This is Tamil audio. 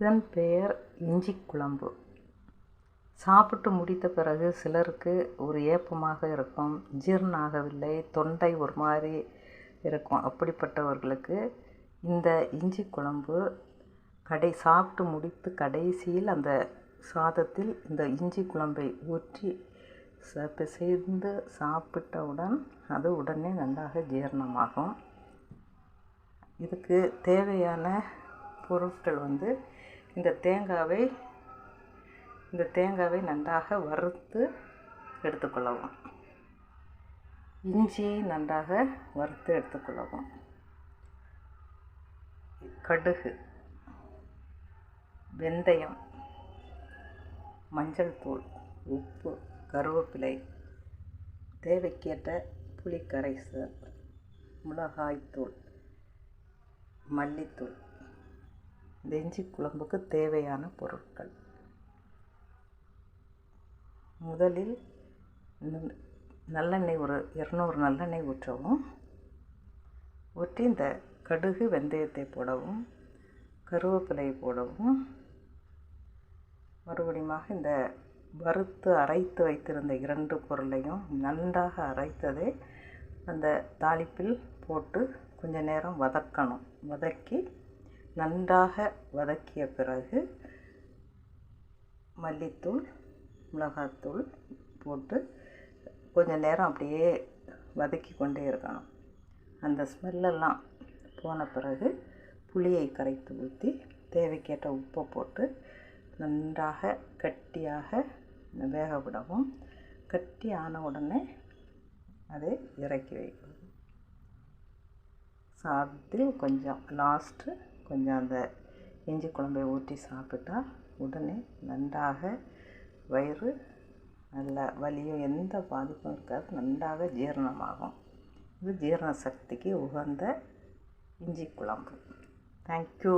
இதன் பெயர் இஞ்சி குழம்பு. சாப்பிட்டு முடித்த பிறகு சிலருக்கு ஒரு ஏப்பமாக இருக்கும், ஜீரணம் ஆகவில்லை, தொண்டை ஒரு மாதிரி இருக்கும். அப்படிப்பட்டவர்களுக்கு இந்த இஞ்சி குழம்பு சாப்பிட்டு முடித்து கடைசியில் அந்த சாதத்தில் இந்த இஞ்சி குழம்பை ஊற்றி பிசைந்து சாப்பிட்டவுடன் அது உடனே நன்றாக ஜீரணமாகும். இதுக்கு தேவையான பொருட்கள் இந்த தேங்காவை நன்றாக வறுத்து எடுத்துக்கொள்ளவும், இஞ்சியை நன்றாக வறுத்து எடுத்துக்கொள்ளவும், கடுகு, வெந்தயம், மஞ்சள் தூள், உப்பு, கருவேப்பிலை, தேவைக்கேற்ற புளி கரைசல், மிளகாய்த்தூள், மல்லித்தூள். இந்த இஞ்சி குழம்புக்கு தேவையான பொருட்கள். முதலில் நல்லெண்ணெய் ஒரு 200 நல்லெண்ணெய் ஊற்றவும். ஊற்றி இந்த கடுகு வெந்தயத்தை போடவும், கருவேப்பிலை போடவும். மறுபடியும் இந்த வறுத்து அரைத்து வைத்திருந்த 2 பொருளையும் நன்றாக அரைத்ததை அந்த தாளிப்பில் போட்டு கொஞ்ச நேரம் வதக்கணும். வதக்கி நன்றாக வதக்கிய பிறகு மல்லித்தூள், மிளகாத்தூள் போட்டு கொஞ்ச நேரம் அப்படியே வதக்கி கொண்டே இருக்கணும். அந்த ஸ்மெல்லெல்லாம் போன பிறகு புளியை கரைத்து ஊற்றி தேவைக்கேற்ற உப்பை போட்டு நன்றாக கட்டியாக வேக விடவும். கட்டி ஆன உடனே அதை இறக்கி வைக்கவும். சாதத்தில் கொஞ்சம் அந்த இஞ்சி குழம்பை ஊற்றி சாப்பிட்டா உடனே நன்றாக வயிறு நல்லா வலியும் எந்த பாதிப்பும் இருக்காது, நன்றாக ஜீரணமாகும். இது ஜீரண சக்திக்கு உகந்த இஞ்சி குழம்பு. தேங்க்யூ.